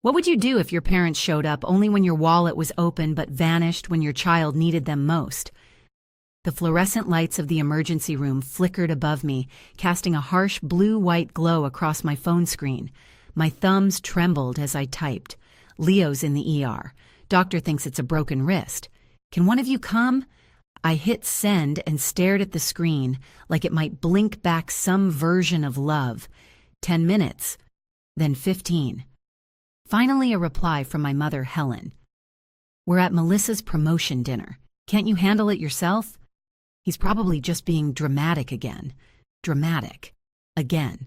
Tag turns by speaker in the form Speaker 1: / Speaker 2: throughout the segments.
Speaker 1: What would you do if your parents showed up only when your wallet was open but vanished when your child needed them most? The fluorescent lights of the emergency room flickered above me, casting a harsh blue-white glow across my phone screen. My thumbs trembled as I typed. Leo's in the ER. Doctor thinks it's a broken wrist. Can one of you come? I hit send and stared at the screen like it might blink back some version of love. 10 minutes. Then 15. Finally a reply from my mother, Helen. We're at Melissa's promotion dinner. Can't you handle it yourself? He's probably just being dramatic again. Dramatic. Again.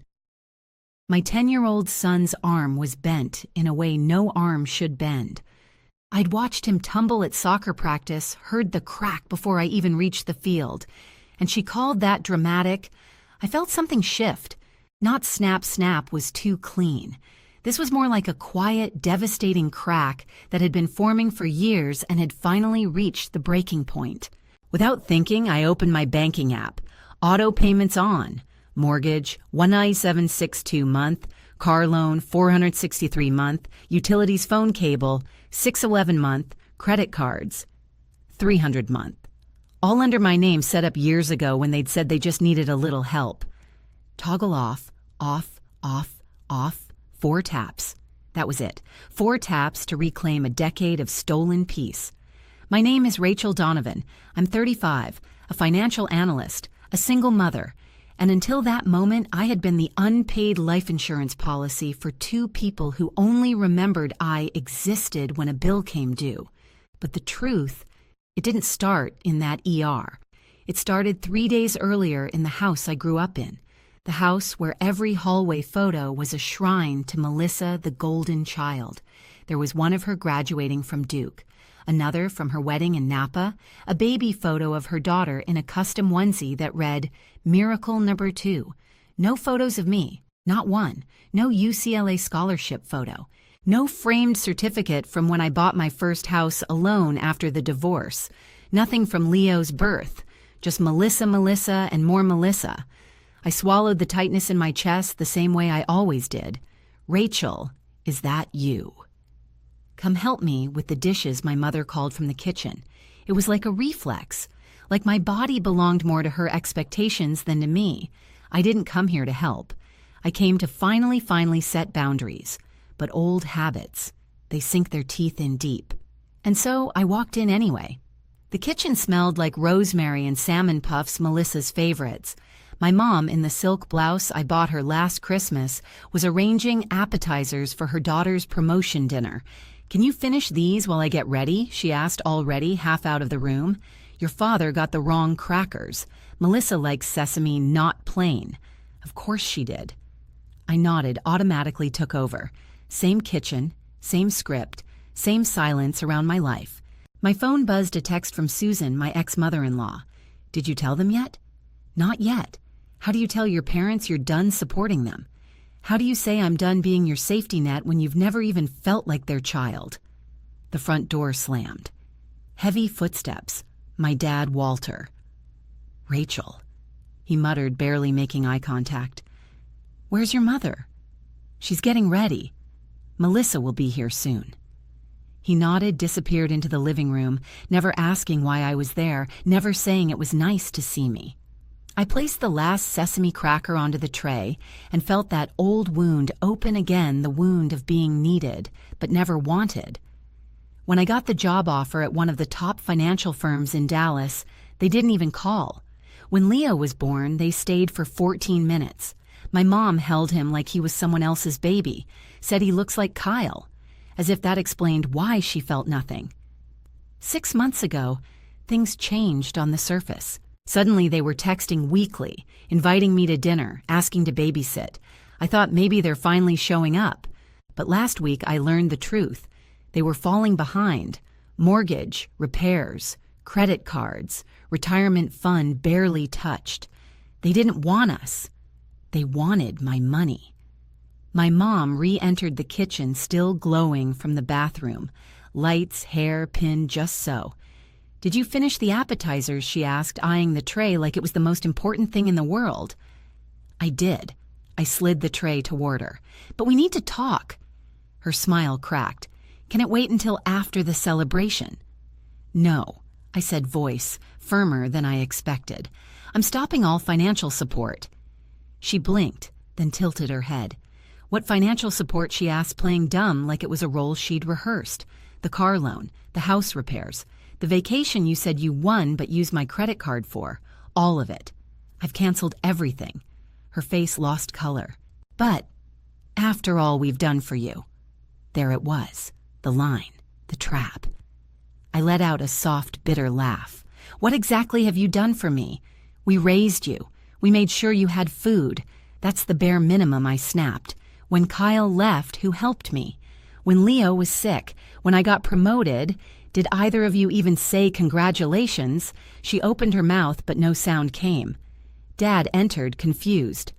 Speaker 1: My 10-year-old son's arm was bent in a way no arm should bend. I'd watched him tumble at soccer practice, heard the crack before I even reached the field. And she called that dramatic. I felt something shift. Not snap snap was too clean. This was more like a quiet, devastating crack that had been forming for years and had finally reached the breaking point. Without thinking, I opened my banking app. Auto payments on. Mortgage, $197.62 month. Car loan, $463 month. Utilities phone cable, $611 month. Credit cards, $300 month. All under my name set up years ago when they'd said they just needed a little help. Toggle off, off, off, off. 4 taps. That was it. 4 taps to reclaim a decade of stolen peace. My name is Rachel Donovan. I'm 35, a financial analyst, a single mother, and until that moment, I had been the unpaid life insurance policy for 2 people who only remembered I existed when a bill came due. But the truth, it didn't start in that ER. It started 3 days earlier in the house I grew up in. The house where every hallway photo was a shrine to Melissa, the golden child. There was one of her graduating from Duke, another from her wedding in Napa, a baby photo of her daughter in a custom onesie that read, Miracle Number 2. No photos of me, not one. No UCLA scholarship photo. No framed certificate from when I bought my first house alone after the divorce. Nothing from Leo's birth. Just Melissa, and more Melissa. I swallowed the tightness in my chest the same way I always did. Rachel, is that you? Come help me with the dishes my mother called from the kitchen. It was like a reflex, like my body belonged more to her expectations than to me. I didn't come here to help. I came to finally set boundaries. But old habits, they sink their teeth in deep. And so I walked in anyway. The kitchen smelled like rosemary and salmon puffs, Melissa's favorites. My mom, in the silk blouse I bought her last Christmas, was arranging appetizers for her daughter's promotion dinner. Can you finish these while I get ready? She asked, already half out of the room. Your father got the wrong crackers. Melissa likes sesame not plain. Of course she did. I nodded, automatically took over. Same kitchen, same script, same silence around my life. My phone buzzed a text from Susan, my ex-mother-in-law. Did you tell them yet? Not yet. How do you tell your parents you're done supporting them? How do you say I'm done being your safety net when you've never even felt like their child? The front door slammed. Heavy footsteps. My dad, Walter. Rachel, he muttered, barely making eye contact. Where's your mother? She's getting ready. Melissa will be here soon. He nodded, disappeared into the living room, never asking why I was there, never saying it was nice to see me. I placed the last sesame cracker onto the tray and felt that old wound open again, the wound of being needed, but never wanted. When I got the job offer at one of the top financial firms in Dallas, they didn't even call. When Leo was born, they stayed for 14 minutes. My mom held him like he was someone else's baby, said he looks like Kyle, as if that explained why she felt nothing. 6 months ago, things changed on the surface. Suddenly they were texting weekly, inviting me to dinner, asking to babysit. I thought maybe they're finally showing up. But last week I learned the truth. They were falling behind. Mortgage, repairs, credit cards, retirement fund barely touched. They didn't want us. They wanted my money. My mom re-entered the kitchen, still glowing from the bathroom. Lights, hair, pinned just so. Did you finish the appetizers? She asked, eyeing the tray like it was the most important thing in the world. I did. I slid the tray toward her. But we need to talk. Her smile cracked. "Can it wait until after the celebration?" "No," I said, voice firmer than I expected. "I'm stopping all financial support." She blinked, then tilted her head. What financial support, she asked, playing dumb like it was a role she'd rehearsed. "The car loan, the house repairs, the vacation you said you won but used my credit card for. All of it. I've canceled everything." Her face lost color. "But after all we've done for you." There it was, the line, the trap. I let out a soft, bitter laugh. "What exactly have you done for me? We raised you. We made sure you had food. That's the bare minimum," I snapped. "When Kyle left, who helped me? When Leo was sick, when I got promoted, did either of you even say congratulations?" She opened her mouth, but no sound came. Dad entered, confused.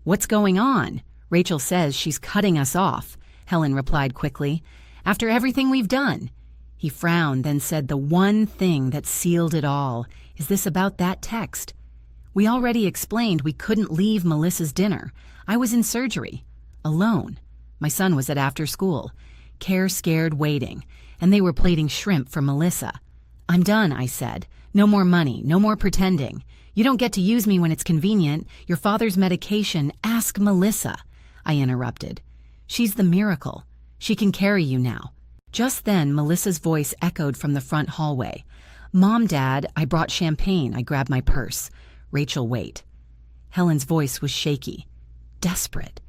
Speaker 1: "What's going on?" "Rachel says she's cutting us off," Helen replied quickly. "After everything we've done." He frowned, then said the one thing that sealed it all. "Is this about that text?" "We already explained we couldn't leave Melissa's dinner. I was in surgery. Alone. My son was at after school. Care scared waiting. And they were plating shrimp for Melissa. I'm done," I said. "No more money, no more pretending. You don't get to use me when it's convenient. Your father's medication, ask Melissa." I interrupted. "She's the miracle. She can carry you now." Just then, Melissa's voice echoed from the front hallway. "Mom, Dad, I brought champagne." I grabbed my purse. "Rachel, wait." Helen's voice was shaky, desperate.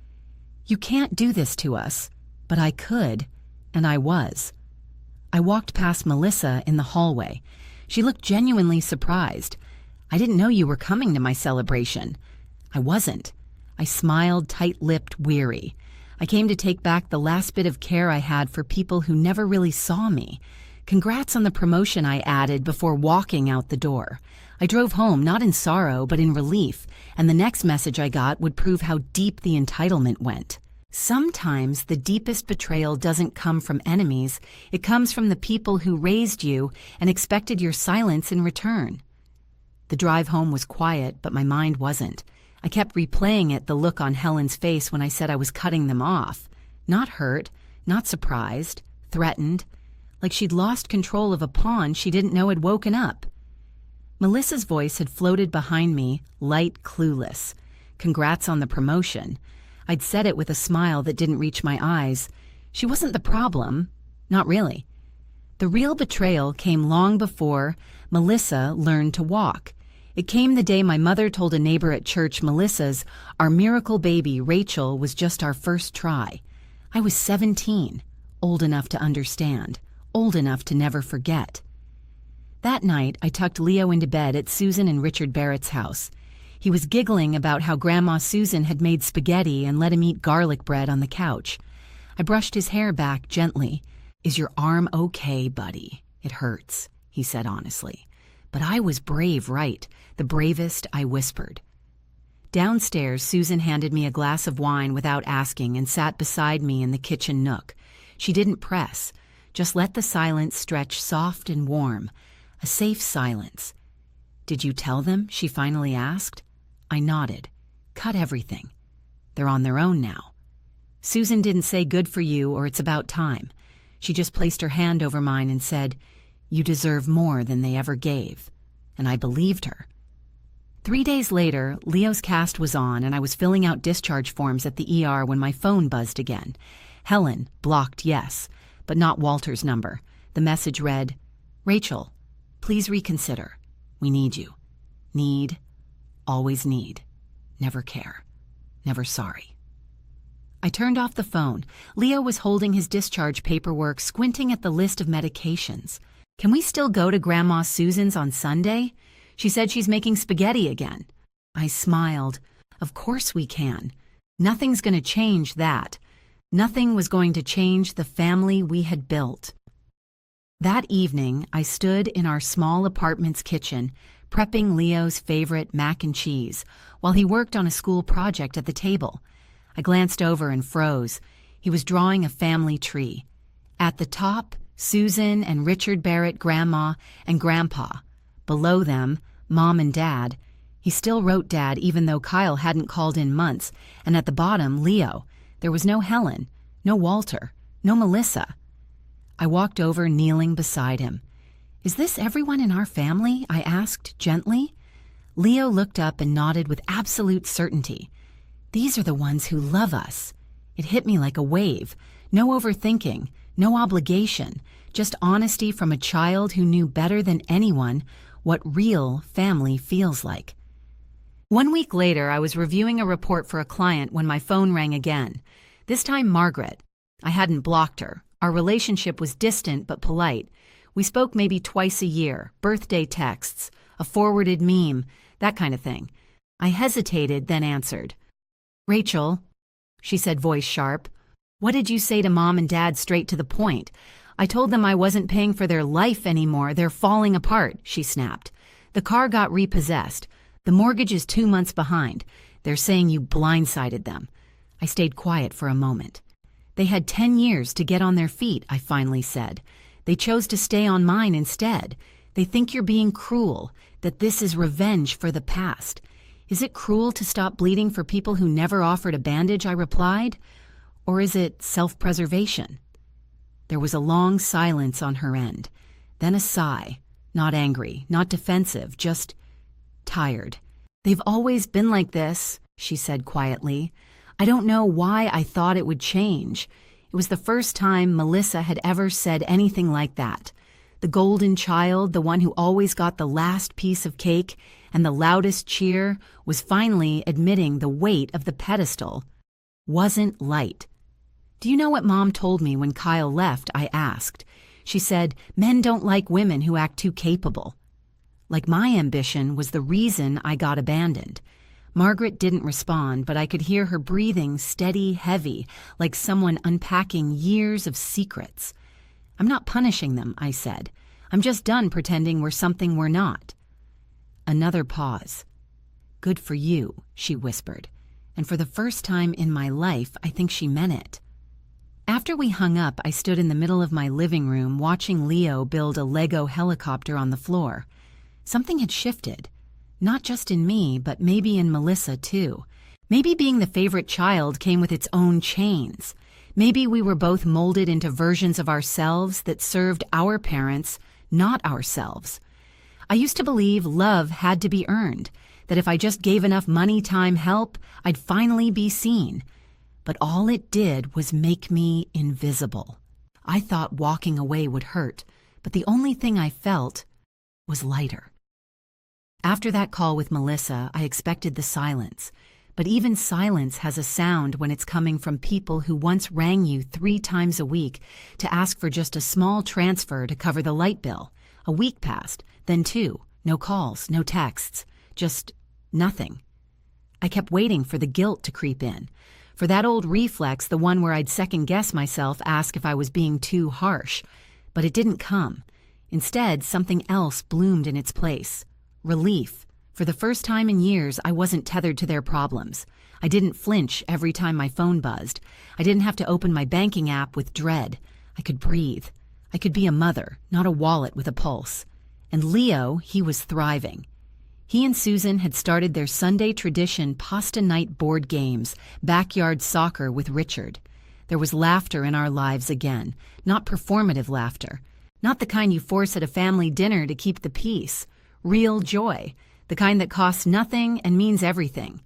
Speaker 1: "You can't do this to us." But I could, and I was. I walked past Melissa in the hallway. She looked genuinely surprised. "I didn't know you were coming to my celebration." I wasn't. I smiled, tight-lipped, weary. I came to take back the last bit of care I had for people who never really saw me. "Congrats on the promotion," I added before walking out the door. I drove home, not in sorrow, but in relief, and the next message I got would prove how deep the entitlement went. Sometimes the deepest betrayal doesn't come from enemies. It comes from the people who raised you and expected your silence in return. The drive home was quiet, but my mind wasn't. I kept replaying it, the look on Helen's face when I said I was cutting them off. Not hurt, not surprised, threatened, like she'd lost control of a pawn she didn't know had woken up. Melissa's voice had floated behind me, light, clueless. "Congrats on the promotion." I'd said it with a smile that didn't reach my eyes. She wasn't the problem. Not really. The real betrayal came long before Melissa learned to walk. It came the day my mother told a neighbor at church Melissa's, our miracle baby, Rachel, was just our first try. I was 17, old enough to understand, old enough to never forget. That night, I tucked Leo into bed at Susan and Richard Barrett's house. He was giggling about how Grandma Susan had made spaghetti and let him eat garlic bread on the couch. I brushed his hair back gently. "Is your arm okay, buddy? It hurts," he said honestly. But I was brave, right? The bravest, I whispered. Downstairs, Susan handed me a glass of wine without asking and sat beside me in the kitchen nook. She didn't press, just let the silence stretch soft and warm, a safe silence. "Did you tell them?" she finally asked. I nodded. "Cut everything. They're on their own now." Susan didn't say "good for you" or "it's about time." She just placed her hand over mine and said, "You deserve more than they ever gave." And I believed her. 3 days later, Leo's cast was on and I was filling out discharge forms at the ER when my phone buzzed again. Helen, blocked, yes, but not Walter's number. The message read, "Rachel, please reconsider. We need you. Need, always need. Never care. Never sorry." I turned off the phone. Leo was holding his discharge paperwork, squinting at the list of medications. "Can we still go to Grandma Susan's on Sunday? She said she's making spaghetti again." I smiled. "Of course we can. Nothing's going to change that. Nothing was going to change the family we had built." That evening, I stood in our small apartment's kitchen, prepping Leo's favorite mac and cheese, while he worked on a school project at the table. I glanced over and froze. He was drawing a family tree. At the top, Susan and Richard Barrett, Grandma and Grandpa. Below them, Mom and Dad. He still wrote Dad even though Kyle hadn't called in months. And at the bottom, Leo. There was no Helen, no Walter, No Melissa. I walked over, kneeling beside him. Is this everyone in our family? I asked gently. Leo looked up and nodded with absolute certainty. These are the ones who love us. It hit me like a wave. No overthinking, no obligation, just honesty from a child who knew better than anyone what real family feels like. 1 week later, I was reviewing a report for a client when my phone rang again. This time, Margaret. I hadn't blocked her. Our relationship was distant but polite. We spoke maybe twice a year, birthday texts, a forwarded meme, that kind of thing. I hesitated, then answered. Rachel, she said, voice sharp. What did you say to Mom and Dad straight to the point? I told them I wasn't paying for their life anymore. They're falling apart, she snapped. The car got repossessed. The mortgage is 2 months behind. They're saying you blindsided them. I stayed quiet for a moment. They had 10 years to get on their feet, I finally said. They chose to stay on mine instead. They think you're being cruel, that this is revenge for the past. Is it cruel to stop bleeding for people who never offered a bandage, I replied? Or is it self-preservation? There was a long silence on her end, then a sigh, not angry, not defensive, just tired. They've always been like this, she said quietly. I don't know why I thought it would change. It was the first time Melissa had ever said anything like that. The golden child, the one who always got the last piece of cake and the loudest cheer, was finally admitting the weight of the pedestal wasn't light. Do you know what Mom told me when Kyle left? I asked. She said, men don't like women who act too capable. Like my ambition was the reason I got abandoned. Margaret didn't respond, but I could hear her breathing steady, heavy, like someone unpacking years of secrets. I'm not punishing them, I said. I'm just done pretending we're something we're not. Another pause. Good for you, she whispered. And for the first time in my life, I think she meant it. After we hung up, I stood in the middle of my living room watching Leo build a Lego helicopter on the floor. Something had shifted. Not just in me, but maybe in Melissa too. Maybe being the favorite child came with its own chains. Maybe we were both molded into versions of ourselves that served our parents, not ourselves. I used to believe love had to be earned, that if I just gave enough money, time, help, I'd finally be seen. But all it did was make me invisible. I thought walking away would hurt, but the only thing I felt was lighter. After that call with Melissa, I expected the silence. But even silence has a sound when it's coming from people who once rang you 3 times a week to ask for just a small transfer to cover the light bill. A week passed, then 2. No calls, no texts, just nothing. I kept waiting for the guilt to creep in. For that old reflex, the one where I'd second-guess myself, ask if I was being too harsh. But it didn't come. Instead, something else bloomed in its place. Relief. For the first time in years, I wasn't tethered to their problems. I didn't flinch every time my phone buzzed. I didn't have to open my banking app with dread. I could breathe. I could be a mother, not a wallet with a pulse. And Leo, he was thriving. He and Susan had started their Sunday tradition pasta night board games, backyard soccer with Richard. There was laughter in our lives again, not performative laughter, not the kind you force at a family dinner to keep the peace. Real joy, the kind that costs nothing and means everything.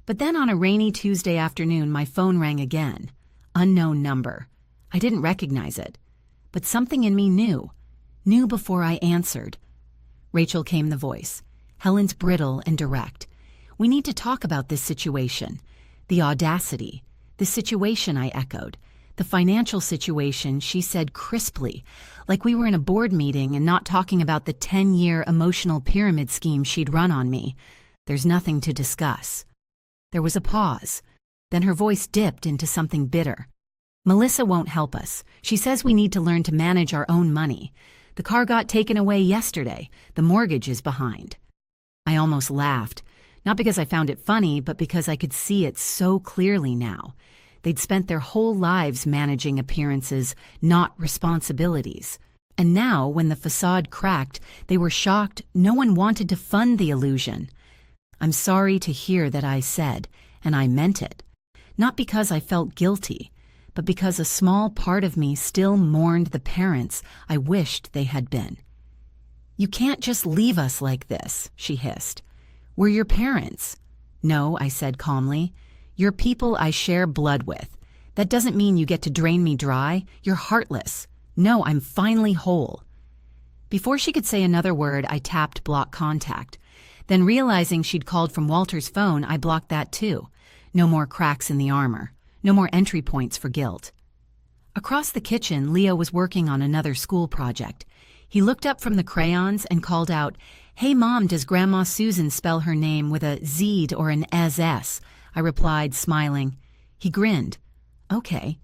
Speaker 1: But then on a rainy Tuesday afternoon, my phone rang again. Unknown number. I didn't recognize it. But something in me knew before I answered. Rachel, came the voice. Helen's brittle and direct. We need to talk about this situation. The audacity. The situation, I echoed. The financial situation, she said crisply, like we were in a board meeting and not talking about the 10-year emotional pyramid scheme she'd run on me. There's nothing to discuss. There was a pause. Then her voice dipped into something bitter. Melissa won't help us. She says we need to learn to manage our own money. The car got taken away yesterday. The mortgage is behind. I almost laughed, not because I found it funny, but because I could see it so clearly now. They'd spent their whole lives managing appearances, not responsibilities. And now, when the facade cracked, they were shocked no one wanted to fund the illusion. I'm sorry to hear that, I said, and I meant it. Not because I felt guilty, but because a small part of me still mourned the parents I wished they had been. "You can't just leave us like this," she hissed. "We're your parents." "No," I said calmly. "You're people I share blood with. That doesn't mean you get to drain me dry. You're heartless. No, I'm finally whole." Before she could say another word, I tapped block contact. Then, realizing she'd called from Walter's phone, I blocked that too. No more cracks in the armor. No more entry points for guilt. Across the kitchen, Leo was working on another school project. He looked up from the crayons and called out, "Hey Mom, does Grandma Susan spell her name with a Z or an SS?" I replied, smiling. He grinned. "Okay."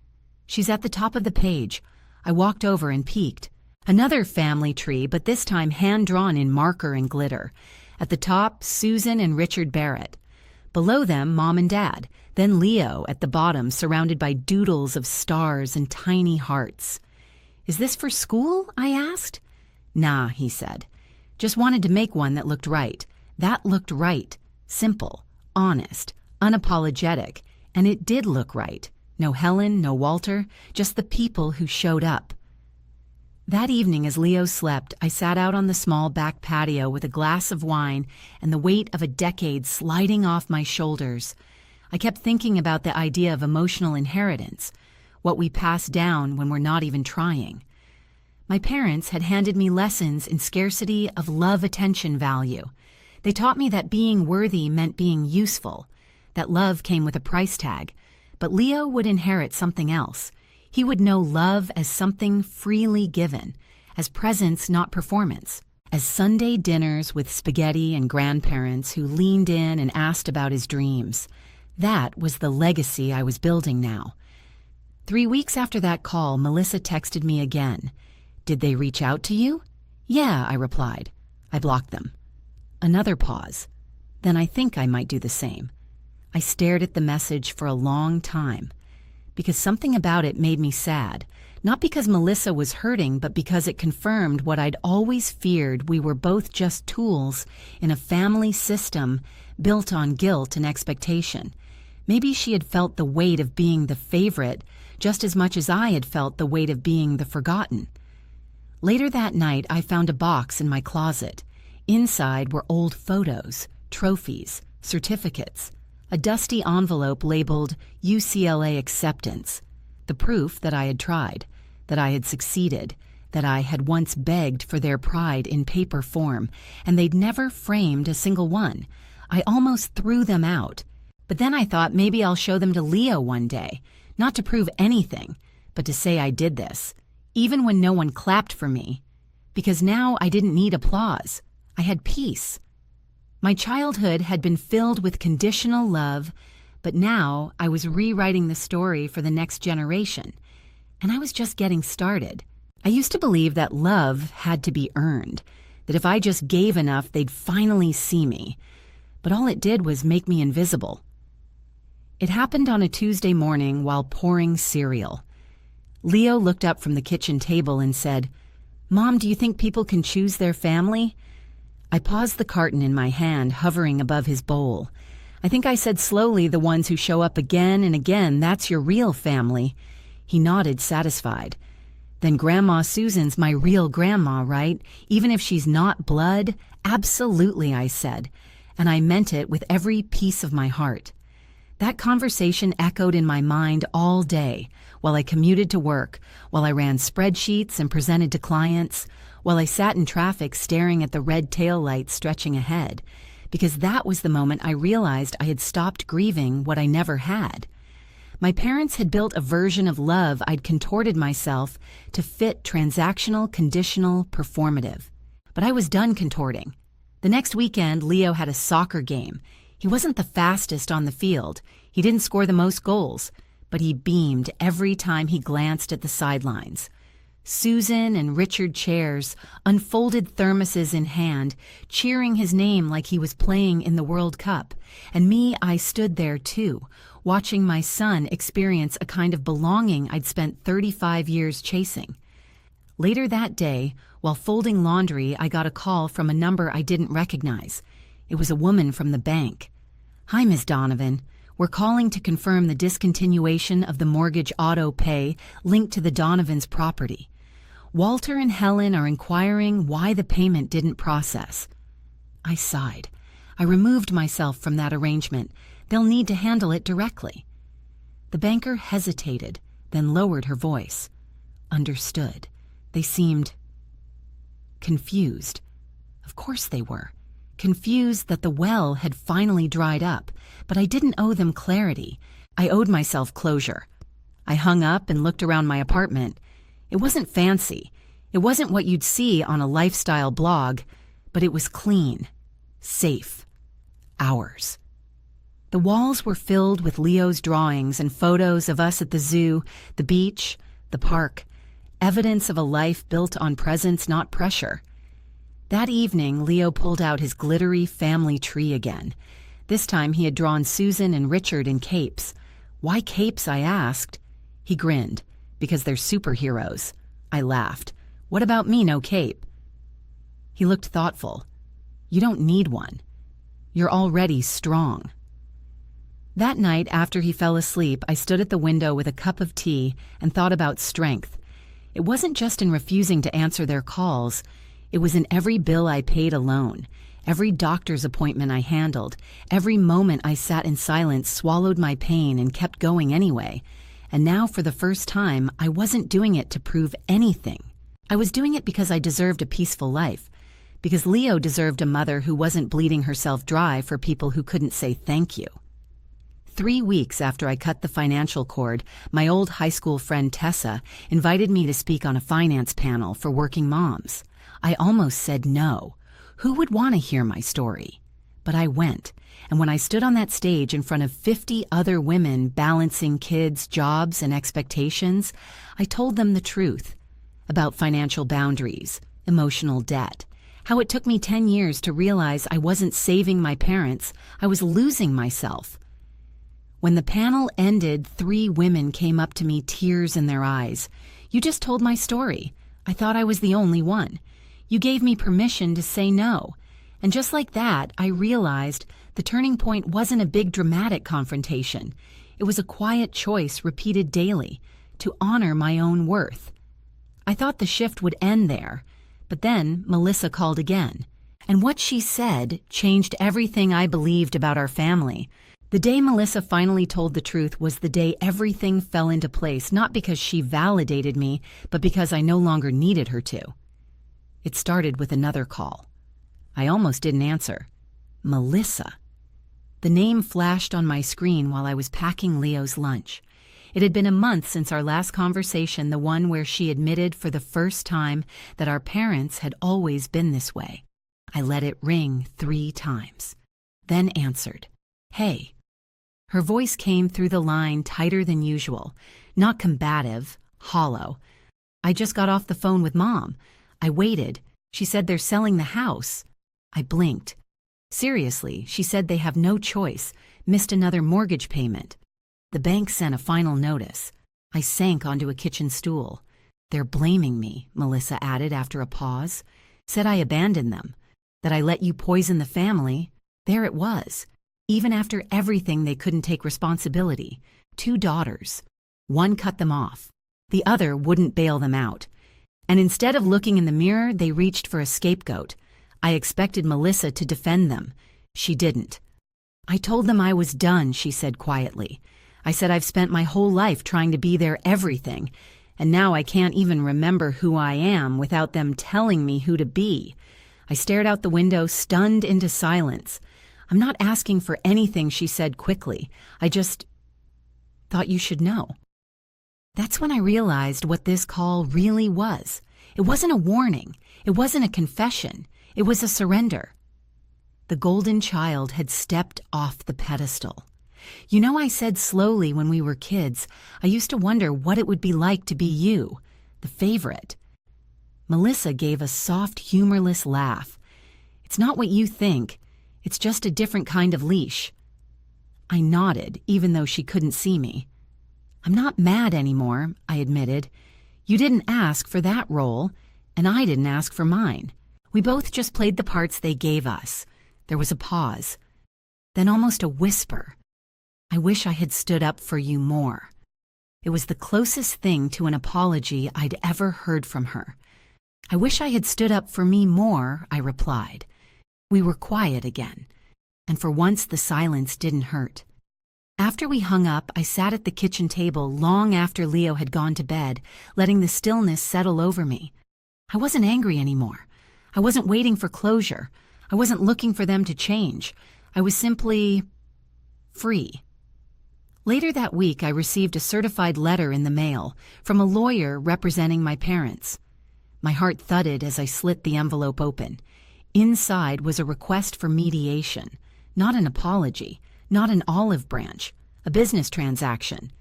Speaker 1: "She's at the top of the page." I walked over and peeked. Another family tree, but this time hand-drawn in marker and glitter. At the top, Susan and Richard Barrett. Below them, Mom and Dad. Then Leo at the bottom, surrounded by doodles of stars and tiny hearts. "Is this for school?" I asked. "Nah," he said. "Just wanted to make one that looked right. That looked right. Simple, honest, unapologetic. And it did look right. No Helen, no Walter, just the people who showed up." That evening, as Leo slept, I sat out on the small back patio with a glass of wine and the weight of a decade sliding off my shoulders. I kept thinking about the idea of emotional inheritance, what we pass down when we're not even trying. My parents had handed me lessons in scarcity of love-attention value. They taught me that being worthy meant being useful, that love came with a price tag. But Leo would inherit something else. He would know love as something freely given, as presence, not performance, as Sunday dinners with spaghetti and grandparents who leaned in and asked about his dreams. That was the legacy I was building now. 3 weeks after that call, Melissa texted me again. "Did they reach out to you?" "Yeah," I replied. I blocked them. Another pause. Then I think I might do the same. I stared at the message for a long time, because something about it made me sad, not because Melissa was hurting, but because it confirmed what I'd always feared: we were both just tools in a family system built on guilt and expectation. Maybe she had felt the weight of being the favorite just as much as I had felt the weight of being the forgotten. Later that night, I found a box in my closet. Inside were old photos, trophies, certificates, a dusty envelope labeled UCLA Acceptance, the proof that I had tried, that I had succeeded, that I had once begged for their pride in paper form, and they'd never framed a single one. I almost threw them out. But then I thought maybe I'll show them to Leo one day, not to prove anything, but to say I did this, even when no one clapped for me, because now I didn't need applause. I had peace. My childhood had been filled with conditional love, but now I was rewriting the story for the next generation, and I was just getting started. I used to believe that love had to be earned, that if I just gave enough, they'd finally see me. But all it did was make me invisible. It happened on a Tuesday morning while pouring cereal. Leo looked up from the kitchen table and said, "Mom, do you think people can choose their family?" I paused the carton in my hand, hovering above his bowl. I think I said slowly, "The ones who show up again and again, that's your real family." He nodded, satisfied. "Then Grandma Susan's my real grandma, right? Even if she's not blood?" "Absolutely," I said, and I meant it with every piece of my heart. That conversation echoed in my mind all day, while I commuted to work, while I ran spreadsheets and presented to clients, while I sat in traffic staring at the red taillights stretching ahead, because that was the moment I realized I had stopped grieving what I never had. My parents had built a version of love I'd contorted myself to fit transactional, conditional, performative. But I was done contorting. The next weekend, Leo had a soccer game. He wasn't the fastest on the field. He didn't score the most goals, but he beamed every time he glanced at the sidelines. Susan and Richard chairs, unfolded thermoses in hand, cheering his name like he was playing in the World Cup. And me, I stood there too, watching my son experience a kind of belonging I'd spent 35 years chasing. Later that day, while folding laundry, I got a call from a number I didn't recognize. It was a woman from the bank. "Hi, Ms. Donovan. We're calling to confirm the discontinuation of the mortgage auto pay linked to the Donovans' property. Walter and Helen are inquiring why the payment didn't process." I sighed. I removed myself from that arrangement. They'll need to handle it directly. The banker hesitated, then lowered her voice. "Understood." They seemed confused. Of course they were. Confused that the well had finally dried up, but I didn't owe them clarity. I owed myself closure. I hung up and looked around my apartment. It wasn't fancy. It wasn't what you'd see on a lifestyle blog, but it was clean, safe, ours. The walls were filled with Leo's drawings and photos of us at the zoo, the beach, the park, evidence of a life built on presence, not pressure. That evening, Leo pulled out his glittery family tree again. This time he had drawn Susan and Richard in capes. "Why capes?" I asked. He grinned. "Because they're superheroes." I laughed. "What about me, no cape?" He looked thoughtful. "You don't need one. You're already strong." That night, after he fell asleep, I stood at the window with a cup of tea and thought about strength. It wasn't just in refusing to answer their calls. It was in every bill I paid alone, every doctor's appointment I handled, every moment I sat in silence, swallowed my pain, and kept going anyway. And now, for the first time, I wasn't doing it to prove anything. I was doing it because I deserved a peaceful life, because Leo deserved a mother who wasn't bleeding herself dry for people who couldn't say thank you. 3 weeks after I cut the financial cord, my old high school friend Tessa invited me to speak on a finance panel for working moms. I almost said no. Who would want to hear my story? But I went, and when I stood on that stage in front of 50 other women balancing kids, jobs, and expectations, I told them the truth about financial boundaries, emotional debt, how it took me 10 years to realize I wasn't saving my parents, I was losing myself. When the panel ended, 3 women came up to me, tears in their eyes. "You just told my story. I thought I was the only one. You gave me permission to say no." And just like that, I realized the turning point wasn't a big dramatic confrontation. It was a quiet choice repeated daily to honor my own worth. I thought the shift would end there, but then Melissa called again. And what she said changed everything I believed about our family. The day Melissa finally told the truth was the day everything fell into place, not because she validated me, but because I no longer needed her to. It started with another call. I almost didn't answer. Melissa. The name flashed on my screen while I was packing Leo's lunch. It had been a month since our last conversation, the one where she admitted for the first time that our parents had always been this way. I let it ring 3 times, then answered. "Hey." Her voice came through the line tighter than usual, not combative, hollow. "I just got off the phone with Mom. I waited. She said they're selling the house." I blinked. "Seriously," she said they have no choice, missed another mortgage payment. The bank sent a final notice. I sank onto a kitchen stool. "They're blaming me," Melissa added after a pause. "Said I abandoned them, that I let you poison the family." There it was. Even after everything, they couldn't take responsibility. 2 daughters. One cut them off. The other wouldn't bail them out. And instead of looking in the mirror, they reached for a scapegoat. I expected Melissa to defend them. She didn't. "I told them I was done," she said quietly. "I said I've spent my whole life trying to be their everything, and now I can't even remember who I am without them telling me who to be." I stared out the window, stunned into silence. "I'm not asking for anything," she said quickly. "I just thought you should know." That's when I realized what this call really was. It wasn't a warning. It wasn't a confession. It was a surrender. The golden child had stepped off the pedestal. "You know, I said slowly when we were kids, I used to wonder what it would be like to be you, the favorite." Melissa gave a soft, humorless laugh. "It's not what you think. It's just a different kind of leash." I nodded, even though she couldn't see me. "I'm not mad anymore," I admitted. "You didn't ask for that role, and I didn't ask for mine. We both just played the parts they gave us." There was a pause, then almost a whisper. I wish I had stood up for you more. It was the closest thing to an apology I'd ever heard from her. I wish I had stood up for me more, I replied. We were quiet again, and for once the silence didn't hurt. After we hung up, I sat at the kitchen table long after Leo had gone to bed, letting the stillness settle over me. I wasn't angry anymore. I wasn't waiting for closure. I wasn't looking for them to change. I was simply free. Later that week, I received a certified letter in the mail from a lawyer representing my parents. My heart thudded as I slit the envelope open. Inside was a request for mediation, not an apology, not an olive branch, a business transaction.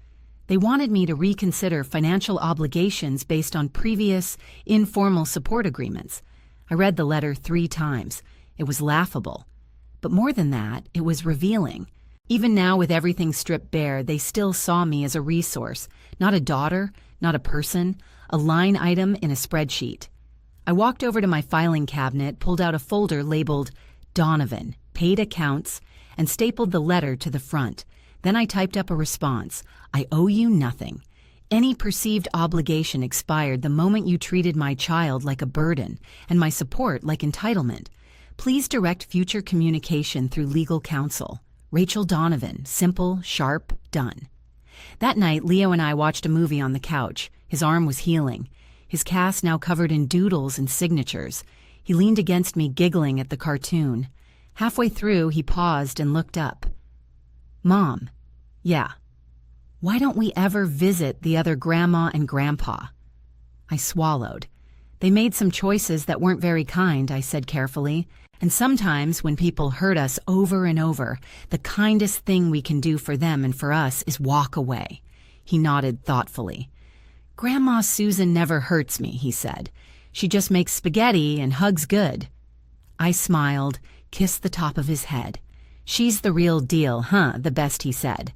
Speaker 1: They wanted me to reconsider financial obligations based on previous, informal support agreements. I read the letter 3 times. It was laughable. But more than that, it was revealing. Even now, with everything stripped bare, they still saw me as a resource, not a daughter, not a person, a line item in a spreadsheet. I walked over to my filing cabinet, pulled out a folder labeled Donovan, Paid Accounts, and stapled the letter to the front. Then I typed up a response. I owe you nothing. Any perceived obligation expired the moment you treated my child like a burden and my support like entitlement. Please direct future communication through legal counsel. Rachel Donovan, simple, sharp, done. That night, Leo and I watched a movie on the couch. His arm was healing, his cast now covered in doodles and signatures. He leaned against me, giggling at the cartoon. Halfway through, he paused and looked up. Mom, yeah. Why don't we ever visit the other grandma and grandpa? I swallowed. They made some choices that weren't very kind, I said carefully. And sometimes when people hurt us over and over, the kindest thing we can do for them and for us is walk away. He nodded thoughtfully. Grandma Susan never hurts me, he said. She just makes spaghetti and hugs good. I smiled, kissed the top of his head. She's the real deal, huh? The best, he said.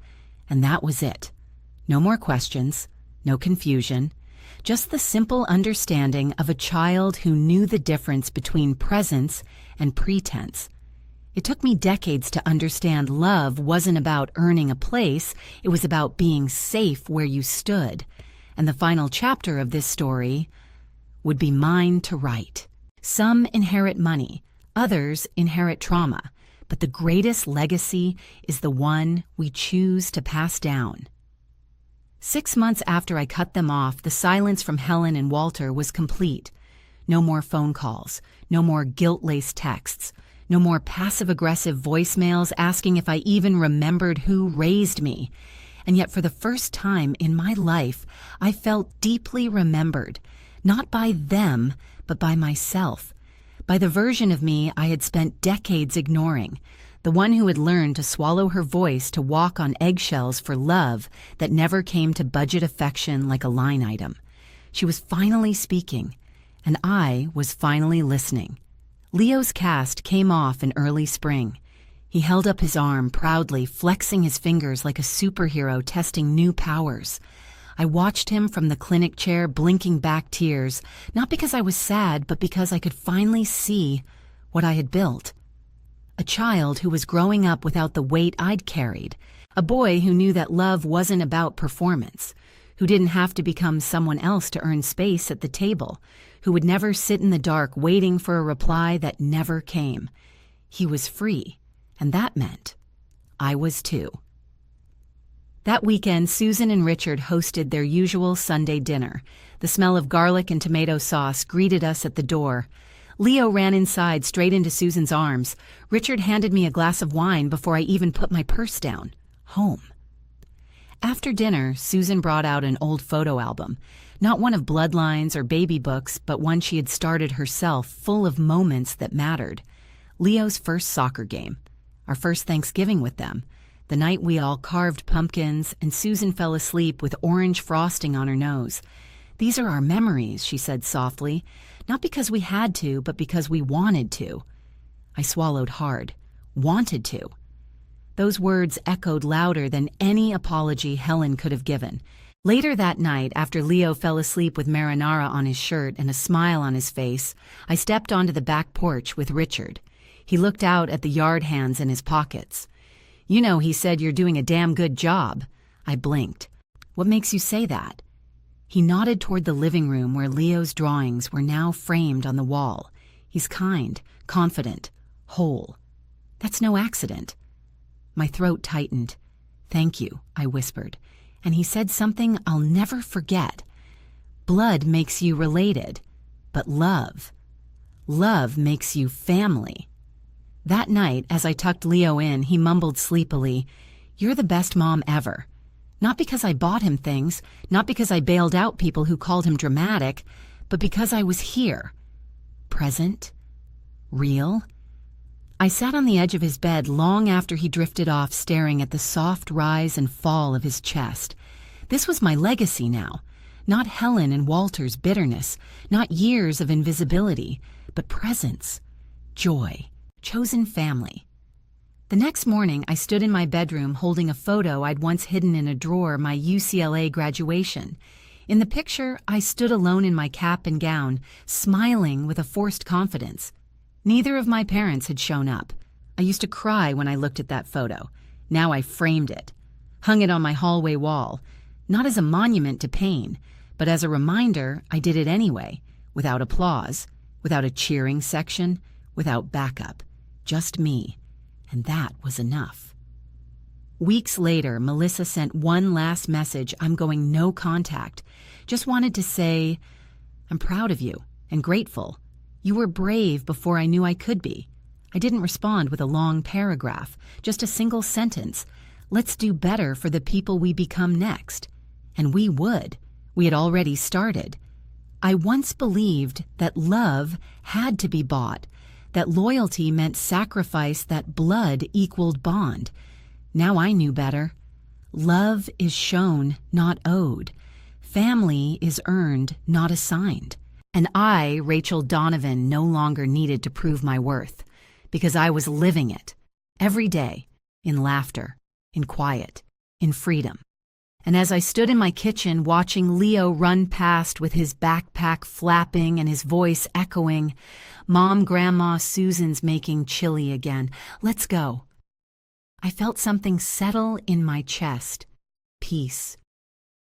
Speaker 1: And that was it. No more questions, no confusion, just the simple understanding of a child who knew the difference between presence and pretense. It took me decades to understand love wasn't about earning a place, it was about being safe where you stood. And the final chapter of this story would be mine to write. Some inherit money, others inherit trauma, but the greatest legacy is the one we choose to pass down. 6 months after I cut them off, the silence from Helen and Walter was complete. No more phone calls, no more guilt-laced texts, no more passive-aggressive voicemails asking if I even remembered who raised me. And yet for the first time in my life, I felt deeply remembered, not by them, but by myself, by the version of me I had spent decades ignoring, the one who had learned to swallow her voice to walk on eggshells for love that never came to budget affection like a line item. She was finally speaking, and I was finally listening. Leo's cast came off in early spring. He held up his arm proudly, flexing his fingers like a superhero testing new powers. I watched him from the clinic chair, blinking back tears, not because I was sad, but because I could finally see what I had built. A child who was growing up without the weight I'd carried. A boy who knew that love wasn't about performance, who didn't have to become someone else to earn space at the table, who would never sit in the dark waiting for a reply that never came. He was free, and that meant I was too. That weekend, Susan and Richard hosted their usual Sunday dinner. The smell of garlic and tomato sauce greeted us at the door. Leo ran inside straight into Susan's arms. Richard handed me a glass of wine before I even put my purse down. Home. After dinner, Susan brought out an old photo album. Not one of bloodlines or baby books, but one she had started herself, full of moments that mattered. Leo's first soccer game. Our first Thanksgiving with them. The night we all carved pumpkins and Susan fell asleep with orange frosting on her nose. These are our memories, she said softly. Not because we had to, but because we wanted to. I swallowed hard. Wanted to. Those words echoed louder than any apology Helen could have given. Later that night, after Leo fell asleep with marinara on his shirt and a smile on his face, I stepped onto the back porch with Richard. He looked out at the yard hands in his pockets. You know, he said you're doing a damn good job. I blinked. What makes you say that? He nodded toward the living room where Leo's drawings were now framed on the wall. He's kind, confident, whole. That's no accident. My throat tightened. Thank you, I whispered, and he said something I'll never forget. Blood makes you related, but love makes you family. That night, as I tucked Leo in, he mumbled sleepily, "You're the best mom ever." Not because I bought him things, not because I bailed out people who called him dramatic, but because I was here. Present. Real. I sat on the edge of his bed long after he drifted off, staring at the soft rise and fall of his chest. This was my legacy now. Not Helen and Walter's bitterness, not years of invisibility, but presence, joy, chosen family. The next morning, I stood in my bedroom holding a photo I'd once hidden in a drawer, my UCLA graduation. In the picture, I stood alone in my cap and gown, smiling with a forced confidence. Neither of my parents had shown up. I used to cry when I looked at that photo. Now I framed it, hung it on my hallway wall, not as a monument to pain, but as a reminder I did it anyway, without applause, without a cheering section, without backup, just me. And that was enough. Weeks later, Melissa sent one last message. I'm going no contact. Just wanted to say, I'm proud of you and grateful. You were brave before I knew I could be. I didn't respond with a long paragraph, just a single sentence. Let's do better for the people we become next. And we would. We had already started. I once believed that love had to be bought, that loyalty meant sacrifice, that blood equaled bond. Now I knew better. Love is shown, not owed. Family is earned, not assigned. And I, Rachel Donovan, no longer needed to prove my worth, because I was living it, every day, in laughter, in quiet, in freedom. And as I stood in my kitchen watching Leo run past with his backpack flapping and his voice echoing, "Mom, Grandma, Susan's making chili again. Let's go." I felt something settle in my chest. Peace.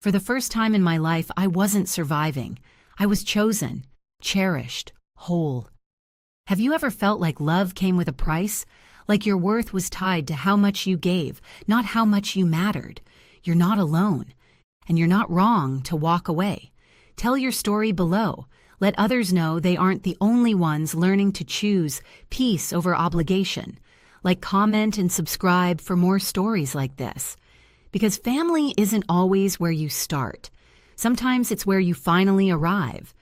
Speaker 1: For the first time in my life, I wasn't surviving. I was chosen, cherished, whole. Have you ever felt like love came with a price? Like your worth was tied to how much you gave, not how much you mattered? You're not alone, and you're not wrong to walk away. Tell your story below. Let others know they aren't the only ones learning to choose peace over obligation. Like, comment, and subscribe for more stories like this. Because family isn't always where you start. Sometimes it's where you finally arrive.